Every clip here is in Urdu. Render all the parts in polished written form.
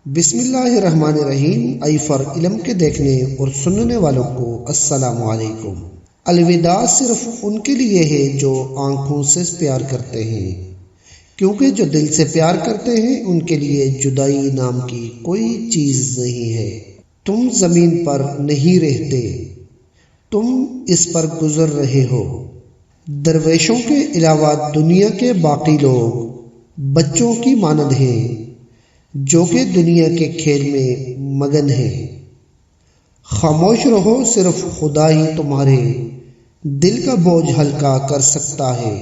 بسم اللہ الرحمن الرحیم۔ آئی فار علم کے دیکھنے اور سننے والوں کو السلام علیکم۔ الوداع صرف ان کے لیے ہے جو آنکھوں سے پیار کرتے ہیں، کیونکہ جو دل سے پیار کرتے ہیں ان کے لیے جدائی نام کی کوئی چیز نہیں ہے۔ تم زمین پر نہیں رہتے، تم اس پر گزر رہے ہو۔ درویشوں کے علاوہ دنیا کے باقی لوگ بچوں کی مانند ہیں جو کہ دنیا کے کھیل میں مگن ہیں۔ خاموش رہو، صرف خدا ہی تمہارے دل کا بوجھ ہلکا کر سکتا ہے۔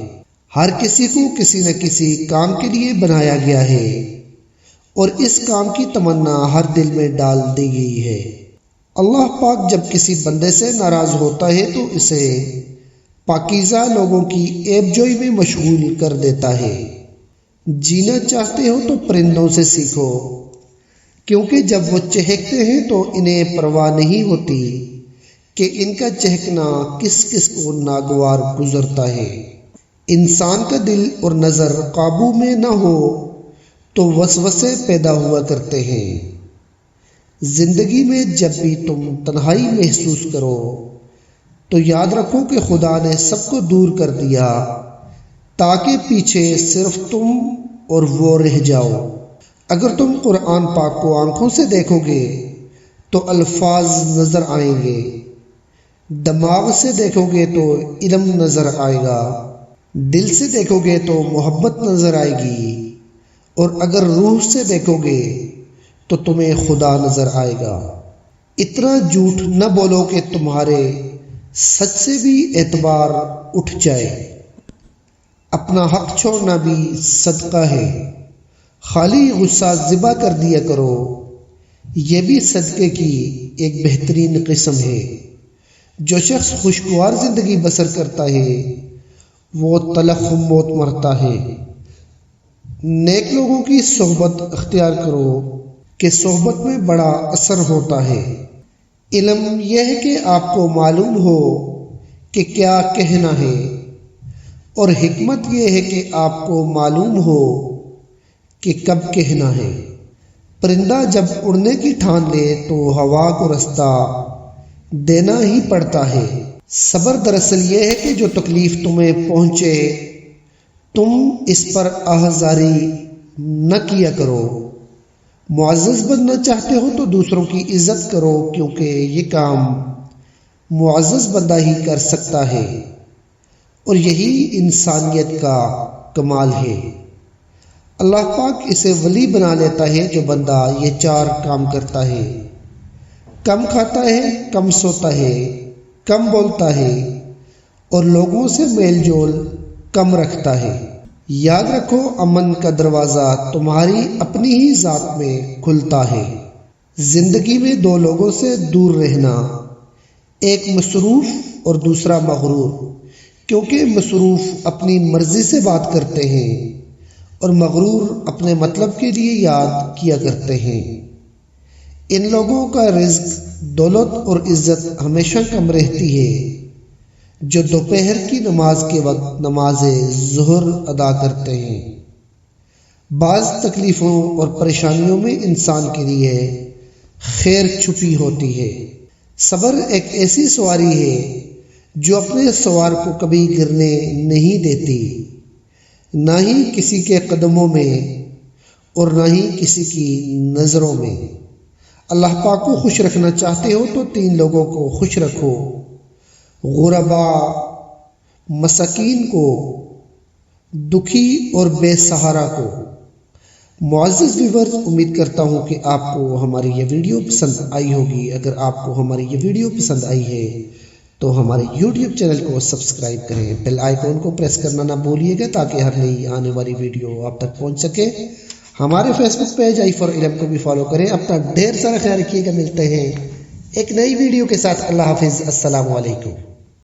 ہر کسی کو کسی نہ کسی کام کے لیے بنایا گیا ہے اور اس کام کی تمنا ہر دل میں ڈال دی گئی ہے۔ اللہ پاک جب کسی بندے سے ناراض ہوتا ہے تو اسے پاکیزہ لوگوں کی عیب جوئی میں مشغول کر دیتا ہے۔ جینا چاہتے ہو تو پرندوں سے سیکھو، کیونکہ جب وہ چہکتے ہیں تو انہیں پرواہ نہیں ہوتی کہ ان کا چہکنا کس کس کو ناگوار گزرتا ہے۔ انسان کا دل اور نظر قابو میں نہ ہو تو وسوسے پیدا ہوا کرتے ہیں۔ زندگی میں جب بھی تم تنہائی محسوس کرو تو یاد رکھو کہ خدا نے سب کو دور کر دیا تاکہ پیچھے صرف تم اور وہ رہ جاؤ۔ اگر تم قرآن پاک کو آنکھوں سے دیکھو گے تو الفاظ نظر آئیں گے، دماغ سے دیکھو گے تو علم نظر آئے گا، دل سے دیکھو گے تو محبت نظر آئے گی، اور اگر روح سے دیکھو گے تو تمہیں خدا نظر آئے گا۔ اتنا جھوٹ نہ بولو کہ تمہارے سچ سے بھی اعتبار اٹھ جائے۔ اپنا حق چھوڑنا بھی صدقہ ہے۔ خالی غصہ ذبح کر دیا کرو، یہ بھی صدقے کی ایک بہترین قسم ہے۔ جو شخص خوشگوار زندگی بسر کرتا ہے وہ تلخ موت مرتا ہے۔ نیک لوگوں کی صحبت اختیار کرو کہ صحبت میں بڑا اثر ہوتا ہے۔ علم یہ ہے کہ آپ کو معلوم ہو کہ کیا کہنا ہے، اور حکمت یہ ہے کہ آپ کو معلوم ہو کہ کب کہنا ہے۔ پرندہ جب اڑنے کی ٹھان لے تو ہوا کو رستہ دینا ہی پڑتا ہے۔ صبر دراصل یہ ہے کہ جو تکلیف تمہیں پہنچے تم اس پر آہذاری نہ کیا کرو۔ معزز بننا چاہتے ہو تو دوسروں کی عزت کرو، کیونکہ یہ کام معزز بندہ ہی کر سکتا ہے، اور یہی انسانیت کا کمال ہے۔ اللہ پاک اسے ولی بنا لیتا ہے جو بندہ یہ چار کام کرتا ہے: کم کھاتا ہے، کم سوتا ہے، کم بولتا ہے، اور لوگوں سے میل جول کم رکھتا ہے۔ یاد رکھو، امن کا دروازہ تمہاری اپنی ہی ذات میں کھلتا ہے۔ زندگی میں دو لوگوں سے دور رہنا، ایک مصروف اور دوسرا مغرور، کیونکہ مصروف اپنی مرضی سے بات کرتے ہیں اور مغرور اپنے مطلب کے لیے یاد کیا کرتے ہیں۔ ان لوگوں کا رزق، دولت اور عزت ہمیشہ کم رہتی ہے جو دوپہر کی نماز کے وقت نماز ظہر ادا کرتے ہیں۔ بعض تکلیفوں اور پریشانیوں میں انسان کے لیے خیر چھپی ہوتی ہے۔ صبر ایک ایسی سواری ہے جو اپنے سوار کو کبھی گرنے نہیں دیتی، نہ ہی کسی کے قدموں میں اور نہ ہی کسی کی نظروں میں۔ اللہ پاک کو خوش رکھنا چاہتے ہو تو تین لوگوں کو خوش رکھو: غرباء، مساکین کو، دکھی اور بے سہارا کو۔ معزز ویورز، امید کرتا ہوں کہ آپ کو ہماری یہ ویڈیو پسند آئی ہوگی۔ اگر آپ کو ہماری یہ ویڈیو پسند آئی ہے تو ہمارے یوٹیوب چینل کو سبسکرائب کریں، بیل آئیکن کو پریس کرنا نہ بھولیے گا تاکہ ہر نئی آنے والی ویڈیو آپ تک پہنچ سکے۔ ہمارے Facebook page I for علم کو بھی فالو کریں۔ اپنا ڈھیر سارا خیال رکھیے گا۔ ملتے ہیں ایک نئی ویڈیو کے ساتھ۔ اللہ حافظ، السلام علیکم۔